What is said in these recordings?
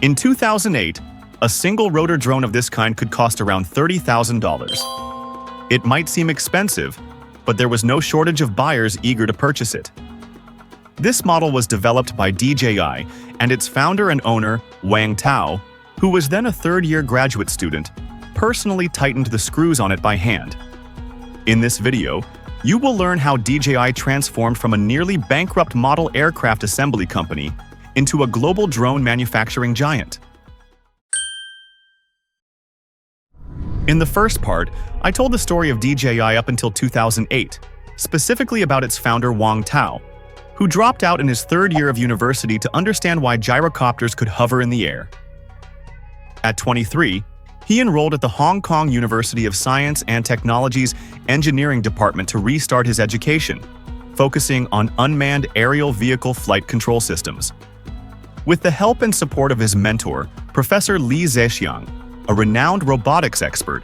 In 2008, a single-rotor drone of this kind could cost around $30,000. It might seem expensive, but there was no shortage of buyers eager to purchase it. This model was developed by DJI, and its founder and owner, Wang Tao, who was then a third-year graduate student, personally tightened the screws on it by hand. In this video, you will learn how DJI transformed from a nearly bankrupt model aircraft assembly company into a global drone manufacturing giant. In the first part, I told the story of DJI up until 2008, specifically about its founder Wang Tao, who dropped out in his third year of university to understand why gyrocopters could hover in the air. At 23, he enrolled at the Hong Kong University of Science and Technology's Engineering Department to restart his education, focusing on unmanned aerial vehicle flight control systems. With the help and support of his mentor, Professor Li Zhexiang, a renowned robotics expert,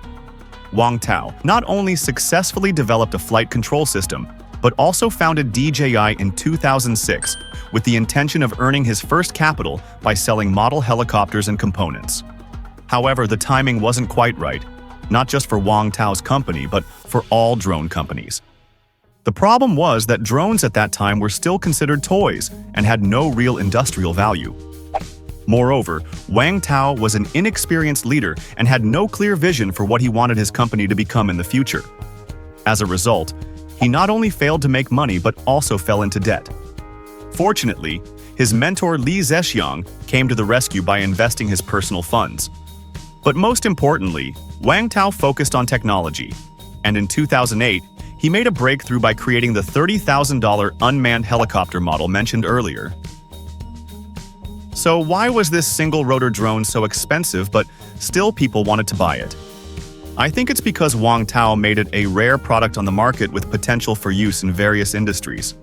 Wang Tao not only successfully developed a flight control system, but also founded DJI in 2006 with the intention of earning his first capital by selling model helicopters and components. However, the timing wasn't quite right, not just for Wang Tao's company, but for all drone companies. The problem was that drones at that time were still considered toys and had no real industrial value. Moreover, Wang Tao was an inexperienced leader and had no clear vision for what he wanted his company to become in the future. As a result, he not only failed to make money but also fell into debt. Fortunately, his mentor Li Zhexiang came to the rescue by investing his personal funds. But most importantly, Wang Tao focused on technology, and in 2008, he made a breakthrough by creating the $30,000 unmanned helicopter model mentioned earlier. So why was this single-rotor drone so expensive but still people wanted to buy it? I think it's because Wang Tao made it a rare product on the market with potential for use in various industries.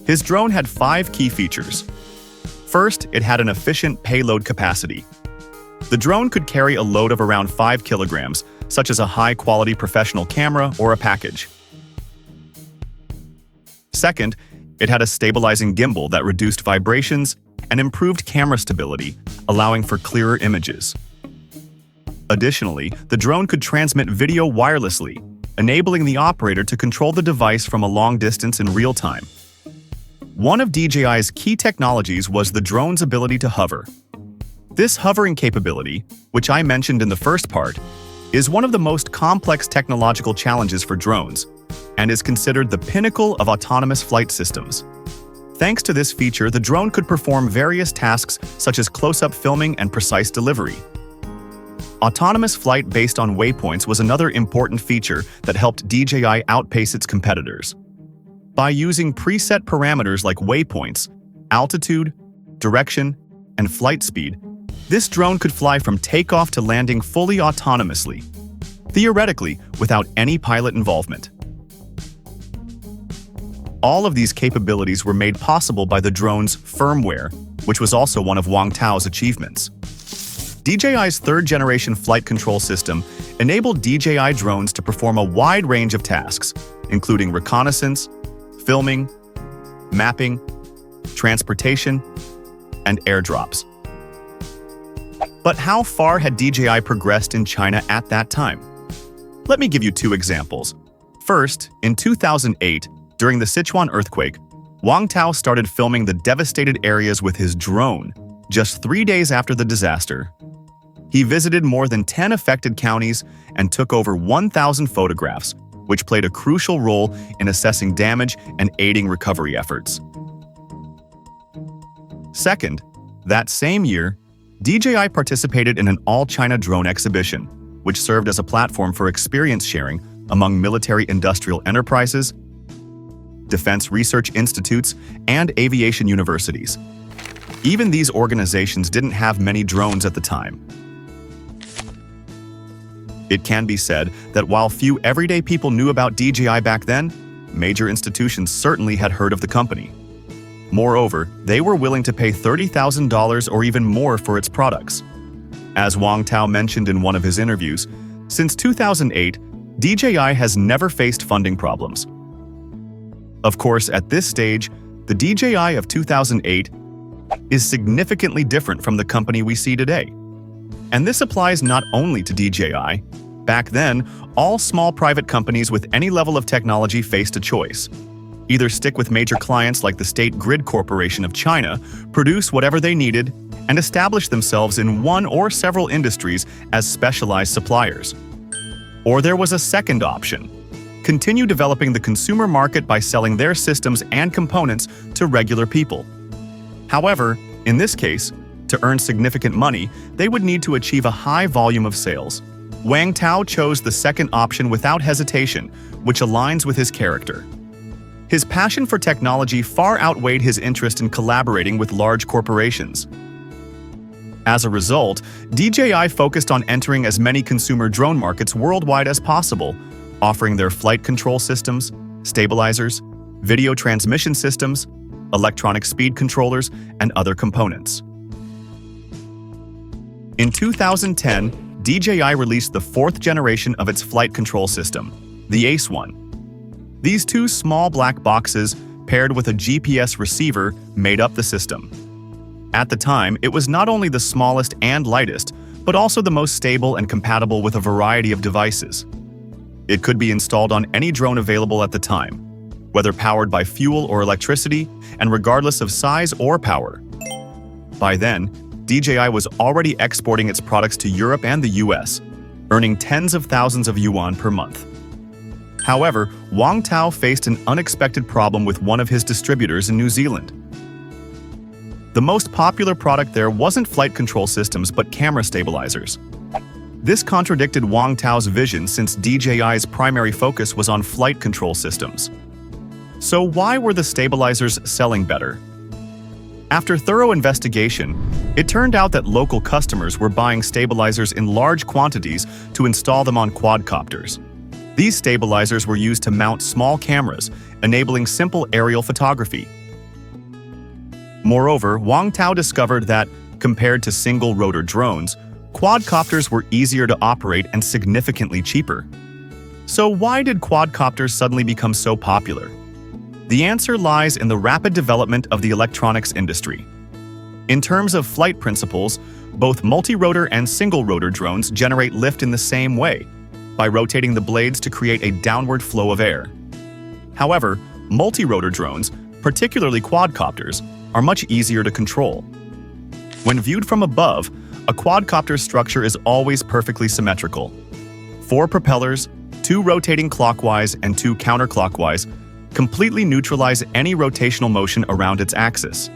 His drone had 5 key features. First, it had an efficient payload capacity. The drone could carry a load of around 5 kilograms, such as a high-quality professional camera or a package. Second, it had a stabilizing gimbal that reduced vibrations and improved camera stability, allowing for clearer images. Additionally, the drone could transmit video wirelessly, enabling the operator to control the device from a long distance in real time. One of DJI's key technologies was the drone's ability to hover. This hovering capability, which I mentioned in the first part, is one of the most complex technological challenges for drones, and is considered the pinnacle of autonomous flight systems. Thanks to this feature, the drone could perform various tasks such as close-up filming and precise delivery. Autonomous flight based on waypoints was another important feature that helped DJI outpace its competitors. By using preset parameters like waypoints, altitude, direction, and flight speed, this drone could fly from takeoff to landing fully autonomously, theoretically without any pilot involvement. All of these capabilities were made possible by the drone's firmware, which was also one of Wang Tao's achievements. DJI's third-generation flight control system enabled DJI drones to perform a wide range of tasks, including reconnaissance, filming, mapping, transportation, and airdrops. But how far had DJI progressed in China at that time? Let me give you 2 examples. First, in 2008, during the Sichuan earthquake, Wang Tao started filming the devastated areas with his drone just 3 days after the disaster. He visited more than 10 affected counties and took over 1,000 photographs, which played a crucial role in assessing damage and aiding recovery efforts. Second, that same year, DJI participated in an all-China drone exhibition, which served as a platform for experience sharing among military-industrial enterprises, defense research institutes, and aviation universities. Even these organizations didn't have many drones at the time. It can be said that while few everyday people knew about DJI back then, major institutions certainly had heard of the company. Moreover, they were willing to pay $30,000 or even more for its products. As Wang Tao mentioned in one of his interviews, since 2008, DJI has never faced funding problems. Of course, at this stage, the DJI of 2008 is significantly different from the company we see today. And this applies not only to DJI. Back then, all small private companies with any level of technology faced a choice. Either stick with major clients like the State Grid Corporation of China, produce whatever they needed, and establish themselves in one or several industries as specialized suppliers. Or there was a second option: continue developing the consumer market by selling their systems and components to regular people. However, in this case, to earn significant money, they would need to achieve a high volume of sales. Wang Tao chose the second option without hesitation, which aligns with his character. His passion for technology far outweighed his interest in collaborating with large corporations. As a result, DJI focused on entering as many consumer drone markets worldwide as possible, offering their flight control systems, stabilizers, video transmission systems, electronic speed controllers, and other components. In 2010, DJI released the fourth generation of its flight control system, the Ace-1. These two small black boxes, paired with a GPS receiver, made up the system. At the time, it was not only the smallest and lightest, but also the most stable and compatible with a variety of devices. It could be installed on any drone available at the time, whether powered by fuel or electricity, and regardless of size or power. By then, DJI was already exporting its products to Europe and the US, earning tens of thousands of yuan per month. However, Wang Tao faced an unexpected problem with one of his distributors in New Zealand. The most popular product there wasn't flight control systems but camera stabilizers. This contradicted Wang Tao's vision since DJI's primary focus was on flight control systems. So why were the stabilizers selling better? After thorough investigation, it turned out that local customers were buying stabilizers in large quantities to install them on quadcopters. These stabilizers were used to mount small cameras, enabling simple aerial photography. Moreover, Wang Tao discovered that, compared to single-rotor drones, quadcopters were easier to operate and significantly cheaper. So why did quadcopters suddenly become so popular? The answer lies in the rapid development of the electronics industry. In terms of flight principles, both multi-rotor and single-rotor drones generate lift in the same way, by rotating the blades to create a downward flow of air. However, multi-rotor drones, particularly quadcopters, are much easier to control. When viewed from above, a quadcopter's structure is always perfectly symmetrical. 4 propellers, 2 rotating clockwise and 2 counterclockwise, completely neutralize any rotational motion around its axis.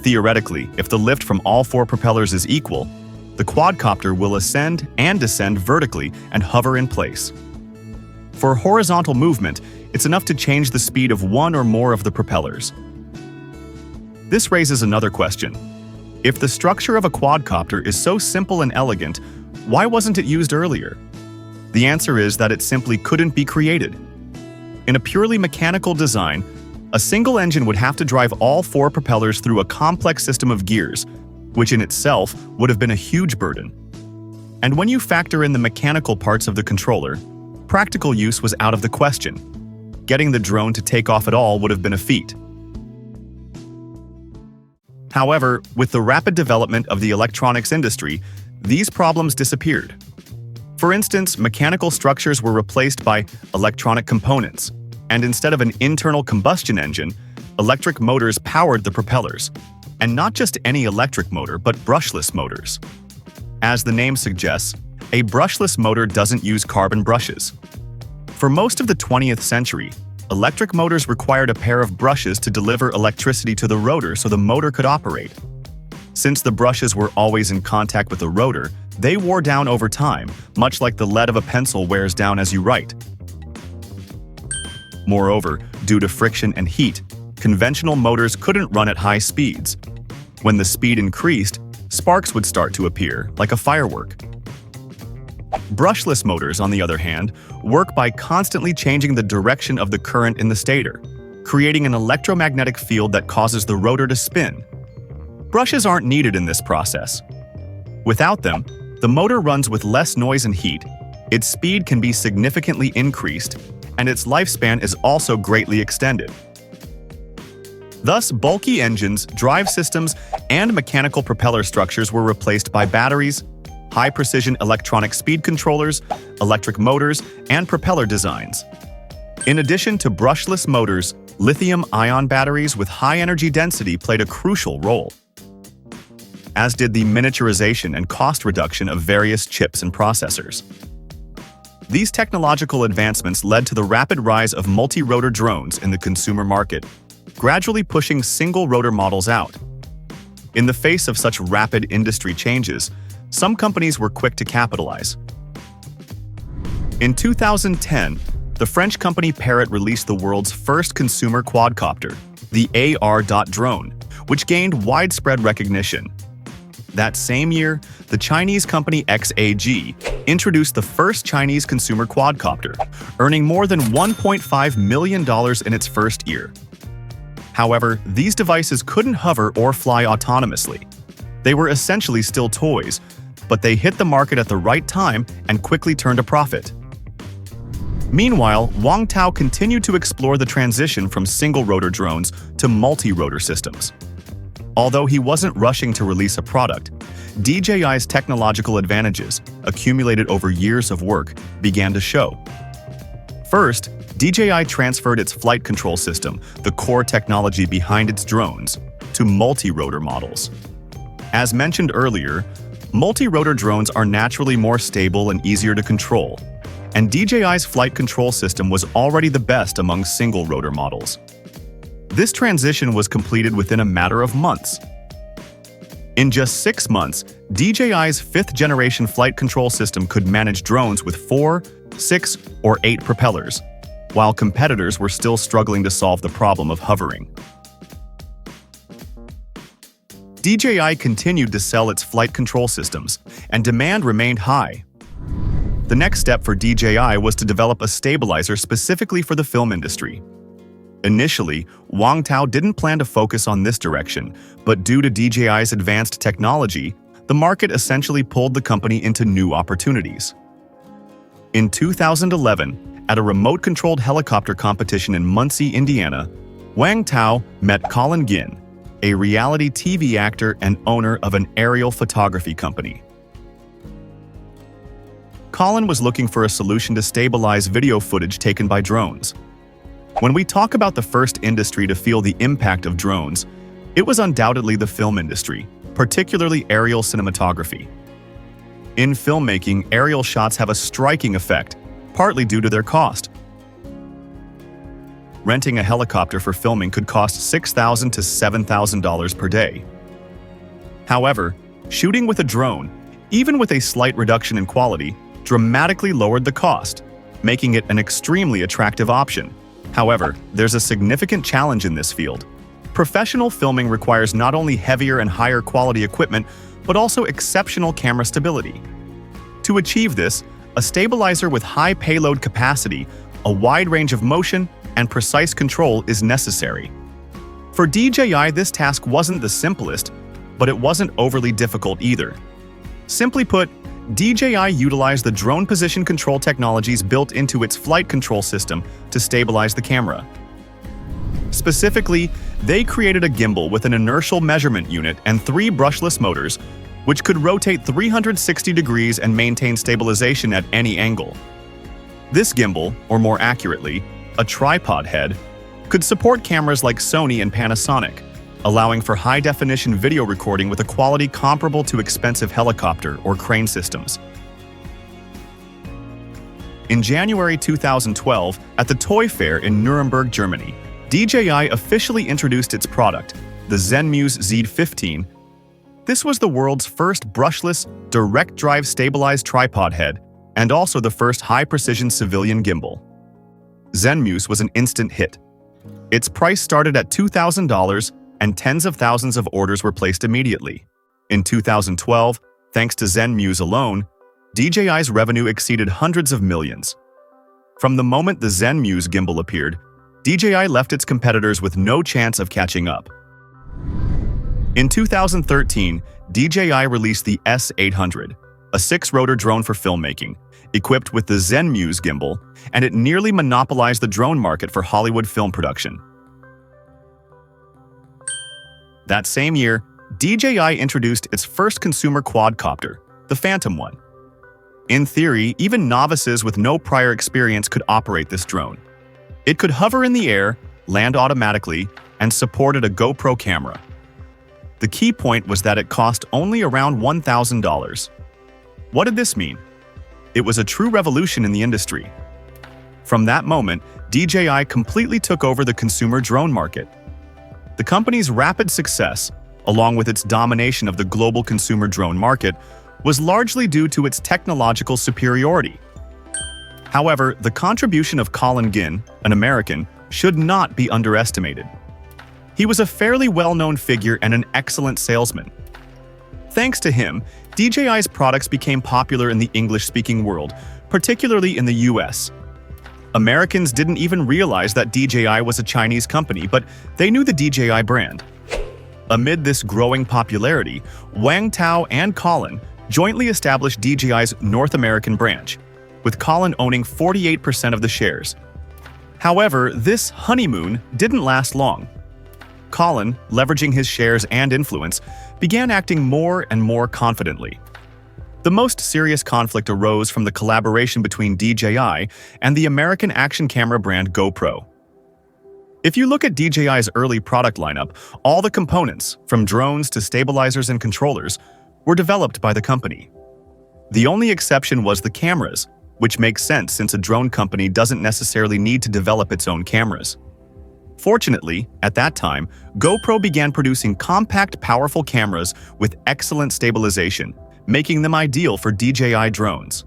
Theoretically, if the lift from all 4 propellers is equal, the quadcopter will ascend and descend vertically and hover in place. For horizontal movement, it's enough to change the speed of one or more of the propellers. This raises another question. If the structure of a quadcopter is so simple and elegant, why wasn't it used earlier? The answer is that it simply couldn't be created. In a purely mechanical design, a single engine would have to drive all 4 propellers through a complex system of gears, which in itself would have been a huge burden. And when you factor in the mechanical parts of the controller, practical use was out of the question. Getting the drone to take off at all would have been a feat. However, with the rapid development of the electronics industry, these problems disappeared. For instance, mechanical structures were replaced by electronic components, and instead of an internal combustion engine, electric motors powered the propellers. And not just any electric motor, but brushless motors. As the name suggests, a brushless motor doesn't use carbon brushes. For most of the 20th century, electric motors required a pair of brushes to deliver electricity to the rotor so the motor could operate. Since the brushes were always in contact with the rotor, they wore down over time, much like the lead of a pencil wears down as you write. Moreover, due to friction and heat, conventional motors couldn't run at high speeds. When the speed increased, sparks would start to appear, like a firework. Brushless motors, on the other hand, work by constantly changing the direction of the current in the stator, creating an electromagnetic field that causes the rotor to spin. Brushes aren't needed in this process. Without them, the motor runs with less noise and heat, its speed can be significantly increased, and its lifespan is also greatly extended. Thus, bulky engines, drive systems, and mechanical propeller structures were replaced by batteries, high-precision electronic speed controllers, electric motors, and propeller designs. In addition to brushless motors, lithium-ion batteries with high energy density played a crucial role, as did the miniaturization and cost reduction of various chips and processors. These technological advancements led to the rapid rise of multi-rotor drones in the consumer market, gradually pushing single-rotor models out. In the face of such rapid industry changes, some companies were quick to capitalize. In 2010, the French company Parrot released the world's first consumer quadcopter, the AR drone, which gained widespread recognition. That same year, the Chinese company XAG introduced the first Chinese consumer quadcopter, earning more than $1.5 million in its first year. However, these devices couldn't hover or fly autonomously. They were essentially still toys, but they hit the market at the right time and quickly turned a profit. Meanwhile, Wang Tao continued to explore the transition from single-rotor drones to multi-rotor systems. Although he wasn't rushing to release a product, DJI's technological advantages, accumulated over years of work, began to show. First, DJI transferred its flight control system, the core technology behind its drones, to multi-rotor models. As mentioned earlier, multi-rotor drones are naturally more stable and easier to control, and DJI's flight control system was already the best among single-rotor models. This transition was completed within a matter of months. In just 6 months, DJI's 5th-generation flight control system could manage drones with 4, 6, or 8 propellers, while competitors were still struggling to solve the problem of hovering. DJI continued to sell its flight control systems, and demand remained high. The next step for DJI was to develop a stabilizer specifically for the film industry. Initially, Wang Tao didn't plan to focus on this direction, but due to DJI's advanced technology, the market essentially pulled the company into new opportunities. In 2011, at a remote-controlled helicopter competition in Muncie, Indiana, Wang Tao met Colin Guinn, a reality TV actor and owner of an aerial photography company. Colin was looking for a solution to stabilize video footage taken by drones. When we talk about the first industry to feel the impact of drones, it was undoubtedly the film industry, particularly aerial cinematography. In filmmaking, aerial shots have a striking effect, partly due to their cost. Renting a helicopter for filming could cost $6,000 to $7,000 per day. However, shooting with a drone, even with a slight reduction in quality, dramatically lowered the cost, making it an extremely attractive option. However, there's a significant challenge in this field. Professional filming requires not only heavier and higher quality equipment, but also exceptional camera stability. To achieve this, a stabilizer with high payload capacity, a wide range of motion, and precise control is necessary. For DJI, this task wasn't the simplest, but it wasn't overly difficult either. Simply put, DJI utilized the drone position control technologies built into its flight control system to stabilize the camera. Specifically, they created a gimbal with an inertial measurement unit and 3 brushless motors, which could rotate 360 degrees and maintain stabilization at any angle. This gimbal, or more accurately, a tripod head, could support cameras like Sony and Panasonic, allowing for high-definition video recording with a quality comparable to expensive helicopter or crane systems. In January 2012, at the Toy Fair in Nuremberg, Germany, DJI officially introduced its product, the ZenMuse Z15. This was the world's first brushless, direct-drive stabilized tripod head, and also the first high-precision civilian gimbal. ZenMuse was an instant hit. Its price started at $2,000, and tens of thousands of orders were placed immediately. In 2012, thanks to ZenMuse alone, DJI's revenue exceeded hundreds of millions. From the moment the ZenMuse gimbal appeared, DJI left its competitors with no chance of catching up. In 2013, DJI released the S800, a 6-rotor drone for filmmaking, equipped with the ZenMuse gimbal, and it nearly monopolized the drone market for Hollywood film production. That same year, DJI introduced its first consumer quadcopter, the Phantom 1. In theory, even novices with no prior experience could operate this drone. It could hover in the air, land automatically, and supported a GoPro camera. The key point was that it cost only around $1,000. What did this mean? It was a true revolution in the industry. From that moment, DJI completely took over the consumer drone market. The company's rapid success, along with its domination of the global consumer drone market, was largely due to its technological superiority. However, the contribution of Colin Guinn, an American, should not be underestimated. He was a fairly well-known figure and an excellent salesman. Thanks to him, DJI's products became popular in the English-speaking world, particularly in the US. Americans didn't even realize that DJI was a Chinese company, but they knew the DJI brand. Amid this growing popularity, Wang Tao and Colin jointly established DJI's North American branch, with Colin owning 48% of the shares. However, this honeymoon didn't last long. Colin, leveraging his shares and influence, began acting more and more confidently. The most serious conflict arose from the collaboration between DJI and the American action camera brand GoPro. If you look at DJI's early product lineup, all the components, from drones to stabilizers and controllers, were developed by the company. The only exception was the cameras, which makes sense since a drone company doesn't necessarily need to develop its own cameras. Fortunately, at that time, GoPro began producing compact, powerful cameras with excellent stabilization, making them ideal for DJI drones.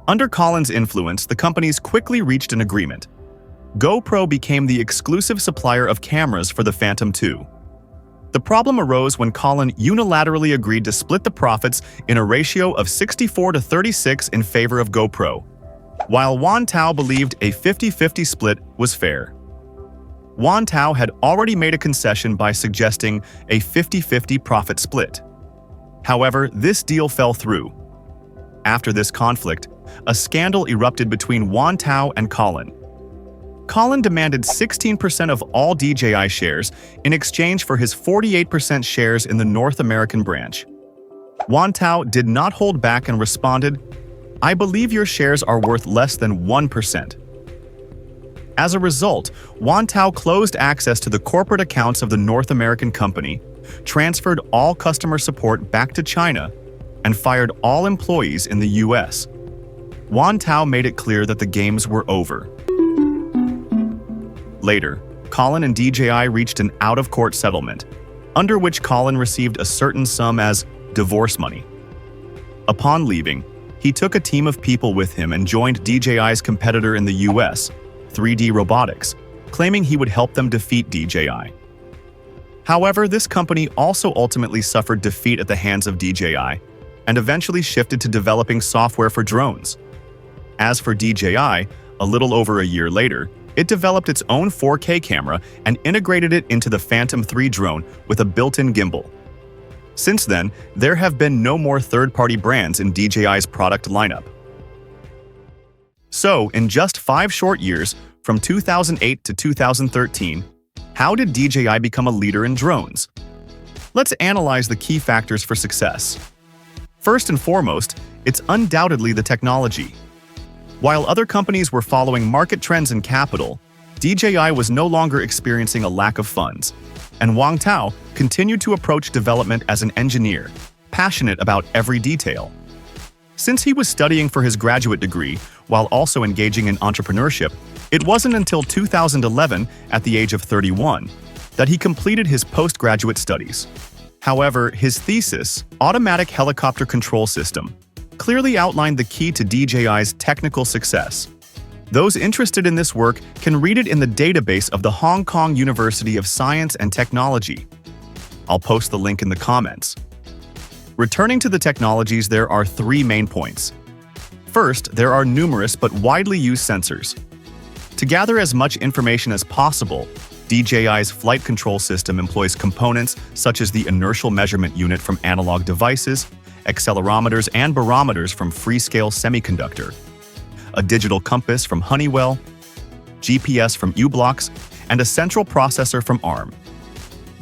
Under Colin's influence, the companies quickly reached an agreement. GoPro became the exclusive supplier of cameras for the Phantom 2. The problem arose when Colin unilaterally agreed to split the profits in a ratio of 64-36 in favor of GoPro, while Wang Tao believed a 50-50 split was fair. Wang Tao had already made a concession by suggesting a 50-50 profit split. However, this deal fell through. After this conflict, a scandal erupted between Wang Tao and Colin. Colin demanded 16% of all DJI shares in exchange for his 48% shares in the North American branch. Wang Tao did not hold back and responded, "I believe your shares are worth less than 1%. As a result, Wang Tao closed access to the corporate accounts of the North American company, transferred all customer support back to China, and fired all employees in the US. Wang Tao made it clear that the games were over. Later, Colin and DJI reached an out-of-court settlement, under which Colin received a certain sum as divorce money. Upon leaving, he took a team of people with him and joined DJI's competitor in the US, 3D Robotics, claiming he would help them defeat DJI. However, this company also ultimately suffered defeat at the hands of DJI and eventually shifted to developing software for drones. As for DJI, a little over a year later, it developed its own 4K camera and integrated it into the Phantom 3 drone with a built-in gimbal. Since then, there have been no more third-party brands in DJI's product lineup. So, in just 5 short years, from 2008 to 2013, how did DJI become a leader in drones? Let's analyze the key factors for success. First and foremost, it's undoubtedly the technology. While other companies were following market trends and capital, DJI was no longer experiencing a lack of funds, and Wang Tao continued to approach development as an engineer, passionate about every detail. Since he was studying for his graduate degree while also engaging in entrepreneurship, it wasn't until 2011, at the age of 31, that he completed his postgraduate studies. However, his thesis, Automatic Helicopter Control System, clearly outlined the key to DJI's technical success. Those interested in this work can read it in the database of the Hong Kong University of Science and Technology. I'll post the link in the comments. Returning to the technologies, there are 3 main points. First, there are numerous but widely used sensors. To gather as much information as possible, DJI's flight control system employs components such as the inertial measurement unit from analog devices, accelerometers and barometers from Freescale Semiconductor, a digital compass from Honeywell, GPS from U-Blocks, and a central processor from ARM.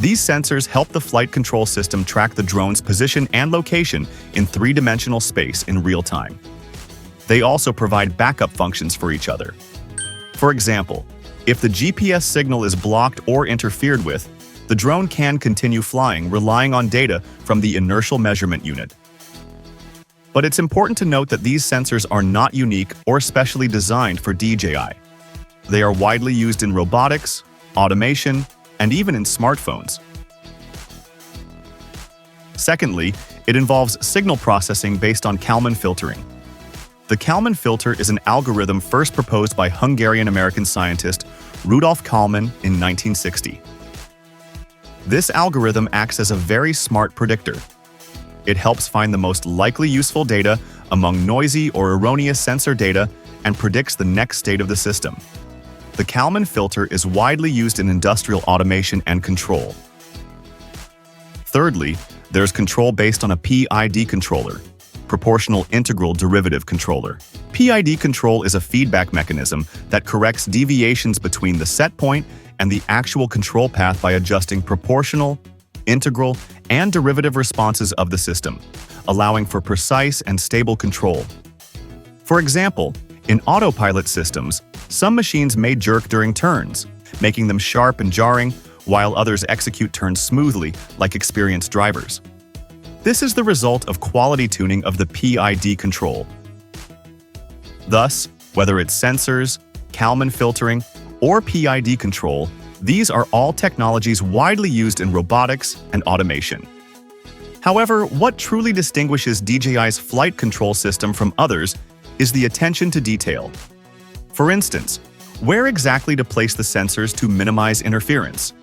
These sensors help the flight control system track the drone's position and location in three-dimensional space in real time. They also provide backup functions for each other. For example, if the GPS signal is blocked or interfered with, the drone can continue flying, relying on data from the inertial measurement unit. But it's important to note that these sensors are not unique or specially designed for DJI. They are widely used in robotics, automation, and even in smartphones. Secondly, it involves signal processing based on Kalman filtering. The Kalman filter is an algorithm first proposed by Hungarian-American scientist Rudolf Kalman in 1960. This algorithm acts as a very smart predictor. It helps find the most likely useful data among noisy or erroneous sensor data and predicts the next state of the system. The Kalman filter is widely used in industrial automation and control. Thirdly, there's control based on a PID controller, proportional integral derivative controller. PID control is a feedback mechanism that corrects deviations between the set point and the actual control path by adjusting proportional, integral, and derivative responses of the system, allowing for precise and stable control. For example, in autopilot systems, some machines may jerk during turns, making them sharp and jarring, while others execute turns smoothly, like experienced drivers. This is the result of quality tuning of the PID control. Thus, whether it's sensors, Kalman filtering, or PID control, these are all technologies widely used in robotics and automation. However, what truly distinguishes DJI's flight control system from others is the attention to detail. For instance, where exactly to place the sensors to minimize interference?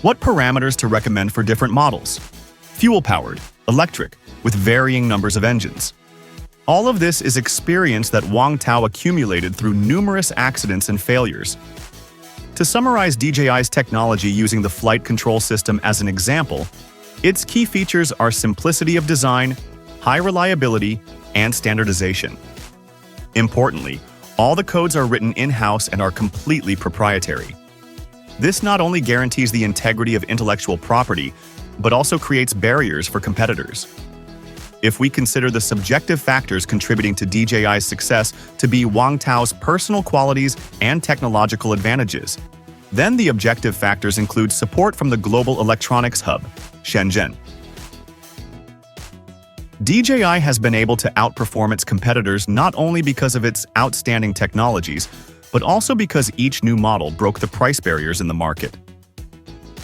What parameters to recommend for different models? Fuel-powered, electric, with varying numbers of engines. All of this is experience that Wang Tao accumulated through numerous accidents and failures. To summarize DJI's technology using the flight control system as an example, its key features are simplicity of design, high reliability, and standardization. Importantly, all the codes are written in-house and are completely proprietary. This not only guarantees the integrity of intellectual property, but also creates barriers for competitors. If we consider the subjective factors contributing to DJI's success to be Wang Tao's personal qualities and technological advantages, then the objective factors include support from the Global Electronics Hub, Shenzhen. DJI has been able to outperform its competitors not only because of its outstanding technologies, but also because each new model broke the price barriers in the market.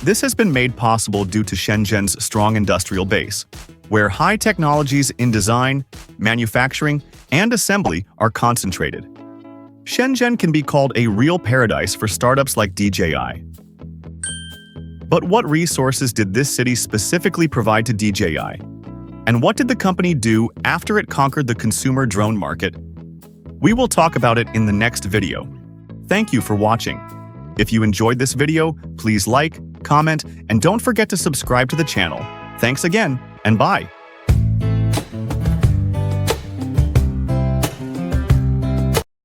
This has been made possible due to Shenzhen's strong industrial base, where high technologies in design, manufacturing, and assembly are concentrated. Shenzhen can be called a real paradise for startups like DJI. But what resources did this city specifically provide to DJI? And what did the company do after it conquered the consumer drone market? We will talk about it in the next video. Thank you for watching. If you enjoyed this video, please like, comment, and don't forget to subscribe to the channel. Thanks again, and bye!